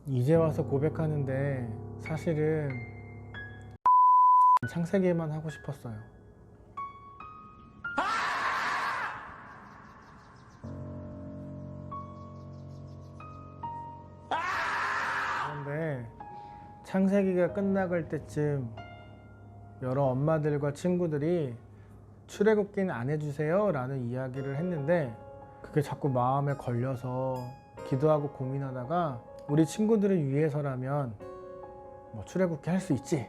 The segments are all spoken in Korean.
이제 와서 고백하는데 사실은 창세기만 하고 싶었어요. 그런데 창세기가 끝나갈 때쯤 여러 엄마들과 친구들이 출애굽기는 안 해주세요 라는 이야기를 했는데, 그게 자꾸 마음에 걸려서 기도하고 고민하다가 우리 친구들을 위해서라면 출애굽기 할 수 있지,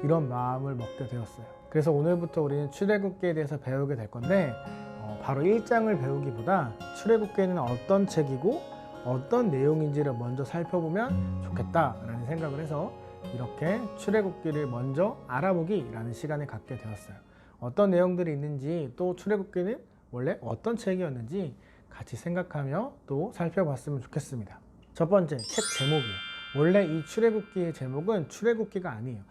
이런 마음을 먹게 되었어요. 그래서 오늘부터 우리는 출애굽기에 대해서 배우게 될 건데, 바로 1장을 배우기보다 출애굽기는 어떤 책이고 어떤 내용인지를 먼저 살펴보면 좋겠다라는 생각을 해서 이렇게 출애굽기를 먼저 알아보기라는 시간을 갖게 되었어요. 어떤 내용들이 있는지, 또 출애굽기는 원래 어떤 책이었는지 같이 생각하며 또 살펴봤으면 좋겠습니다. 첫 번째, 책 제목이에요. 원래 이 출애굽기의 제목은 출애굽기가 아니에요.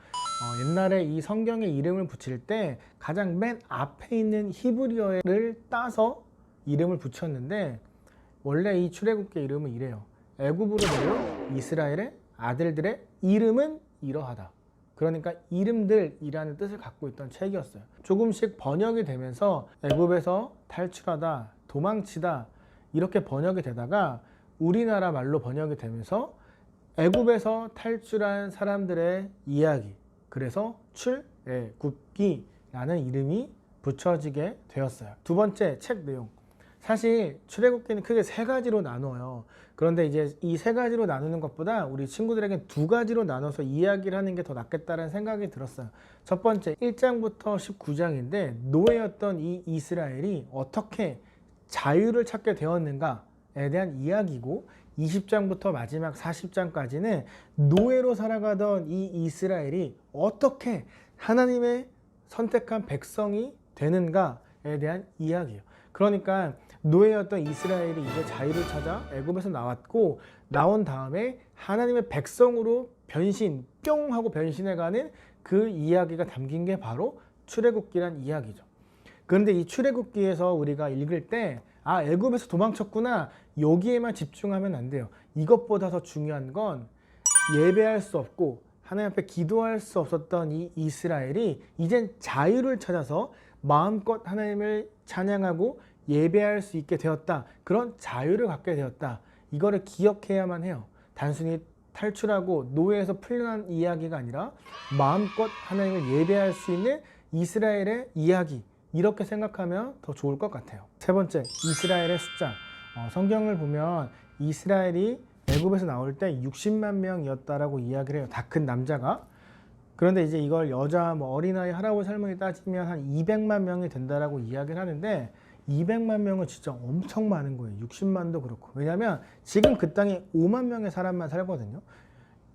옛날에 이 성경에 이름을 붙일 때 가장 맨 앞에 있는 히브리어를 따서 이름을 붙였는데, 원래 이 출애굽기 이름은 이래요. 애굽으로 내려온 이스라엘의 아들들의 이름은 이러하다. 그러니까 이름들이라는 뜻을 갖고 있던 책이었어요. 조금씩 번역이 되면서 애굽에서 탈출하다, 도망치다 이렇게 번역이 되다가 우리나라 말로 번역이 되면서 애굽에서 탈출한 사람들의 이야기, 그래서 출애굽기라는 이름이 붙여지게 되었어요. 두 번째, 책 내용. 사실 출애굽기는 크게 세 가지로 나눠요. 그런데 이제 이 세 가지로 나누는 것보다 우리 친구들에게 두 가지로 나눠서 이야기를 하는 게 더 낫겠다는 생각이 들었어요. 첫 번째, 1장부터 19장인데 노예였던 이 이스라엘이 어떻게 자유를 찾게 되었는가에 대한 이야기고, 20장부터 마지막 40장까지는 노예로 살아가던 이 이스라엘이 어떻게 하나님의 선택한 백성이 되는가에 대한 이야기예요. 그러니까 노예였던 이스라엘이 이제 자유를 찾아 애굽에서 나왔고, 나온 다음에 하나님의 백성으로 변신, 뿅 하고 변신해가는 그 이야기가 담긴 게 바로 출애굽기란 이야기죠. 그런데 이 출애굽기에서 우리가 읽을 때 애굽에서 도망쳤구나, 여기에만 집중하면 안 돼요. 이것보다 더 중요한 건 예배할 수 없고 하나님 앞에 기도할 수 없었던 이 이스라엘이 이젠 자유를 찾아서 마음껏 하나님을 찬양하고 예배할 수 있게 되었다. 그런 자유를 갖게 되었다. 이거를 기억해야만 해요. 단순히 탈출하고 노예에서 풀려난 이야기가 아니라 마음껏 하나님을 예배할 수 있는 이스라엘의 이야기, 이렇게 생각하면 더 좋을 것 같아요. 세 번째, 이스라엘의 숫자. 성경을 보면 이스라엘이 애굽에서 나올 때 60만 명이었다라고 이야기를 해요. 다 큰 남자가. 그런데 이제 이걸 여자, 어린아이, 할아버지, 할머니 따지면 한 200만 명이 된다라고 이야기를 하는데, 200만 명은 진짜 엄청 많은 거예요. 60만도 그렇고. 왜냐하면 지금 그 땅에 5만 명의 사람만 살거든요.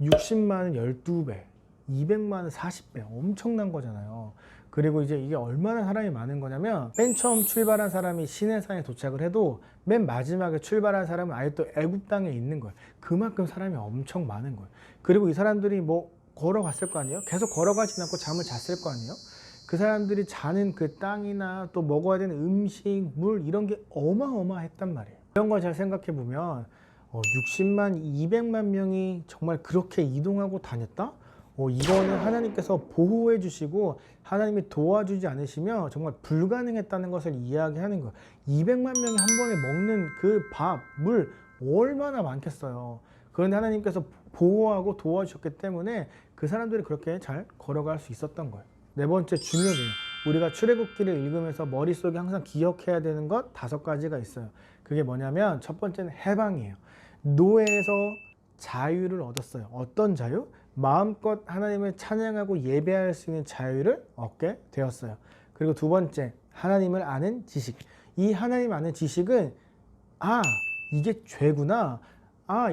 60만은 12배, 200만은 40배, 엄청난 거잖아요. 그리고 이제 이게 얼마나 사람이 많은 거냐면, 맨 처음 출발한 사람이 시내산에 도착을 해도 맨 마지막에 출발한 사람은 아예 또 애굽 땅에 있는 거예요. 그만큼 사람이 엄청 많은 거예요. 그리고 이 사람들이 걸어갔을 거 아니에요? 계속 걸어가진 않고 잠을 잤을 거 아니에요? 그 사람들이 자는 그 땅이나 또 먹어야 되는 음식, 물, 이런 게 어마어마했단 말이에요. 이런 걸 잘 생각해 보면 60만, 200만 명이 정말 그렇게 이동하고 다녔다? 이거는 하나님께서 보호해 주시고 하나님이 도와주지 않으시면 정말 불가능했다는 것을 이야기하는 거예요. 200만 명이 한 번에 먹는 그 밥, 물 얼마나 많겠어요. 그런데 하나님께서 보호하고 도와주셨기 때문에 그 사람들이 그렇게 잘 걸어갈 수 있었던 거예요. 네 번째, 중요해요. 우리가 출애굽기를 읽으면서 머릿속에 항상 기억해야 되는 것 5가지가 있어요. 그게 뭐냐면, 첫 번째는 해방이에요. 노예에서 자유를 얻었어요. 어떤 자유? 마음껏 하나님을 찬양하고 예배할 수 있는 자유를 얻게 되었어요. 그리고 두 번째, 하나님을 아는 지식. 이 하나님 아는 지식은 이게 죄구나,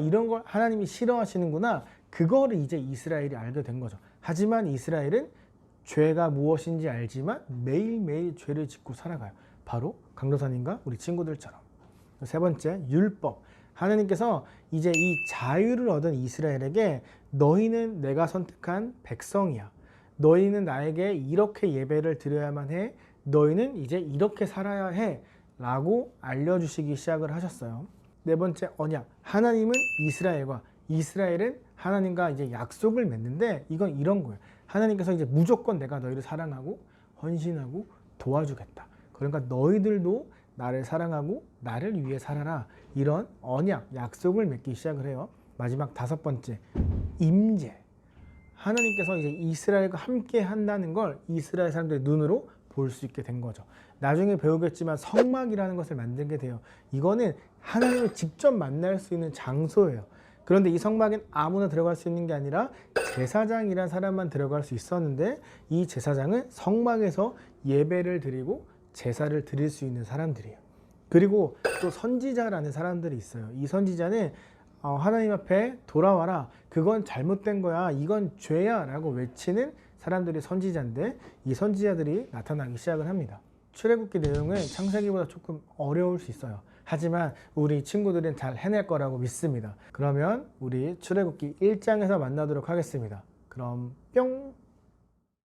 이런 걸 하나님이 싫어하시는구나, 그거를 이제 이스라엘이 알게 된 거죠. 하지만 이스라엘은 죄가 무엇인지 알지만 매일매일 죄를 짓고 살아가요. 바로 강도사님과 우리 친구들처럼. 세 번째, 율법. 하나님께서 이제 이 자유를 얻은 이스라엘에게 너희는 내가 선택한 백성이야. 너희는 나에게 이렇게 예배를 드려야만 해. 너희는 이제 이렇게 살아야 해. 라고 알려주시기 시작을 하셨어요. 네 번째, 언약. 하나님은 이스라엘과 이스라엘은 하나님과 이제 약속을 맺는데 이건 이런 거예요. 하나님께서 이제 무조건 내가 너희를 사랑하고 헌신하고 도와주겠다. 그러니까 너희들도 나를 사랑하고 나를 위해 살아라. 이런 언약, 약속을 맺기 시작을 해요. 마지막 5번째, 임재. 하나님께서 이제 이스라엘과 함께 한다는 걸 이스라엘 사람들의 눈으로 볼 수 있게 된 거죠. 나중에 배우겠지만 성막이라는 것을 만들게 돼요. 이거는 하나님을 직접 만날 수 있는 장소예요. 그런데 이 성막엔 아무나 들어갈 수 있는 게 아니라 제사장이란 사람만 들어갈 수 있었는데 이 제사장은 성막에서 예배를 드리고 제사를 드릴 수 있는 사람들이에요. 그리고 또 선지자라는 사람들이 있어요. 이 선지자는 하나님 앞에 돌아와라. 그건 잘못된 거야. 이건 죄야. 라고 외치는 사람들이 선지자인데 이 선지자들이 나타나기 시작을 합니다. 출애굽기 내용은 창세기보다 조금 어려울 수 있어요. 하지만 우리 친구들은 잘 해낼 거라고 믿습니다. 그러면 우리 출애굽기 1장에서 만나도록 하겠습니다. 그럼 뿅!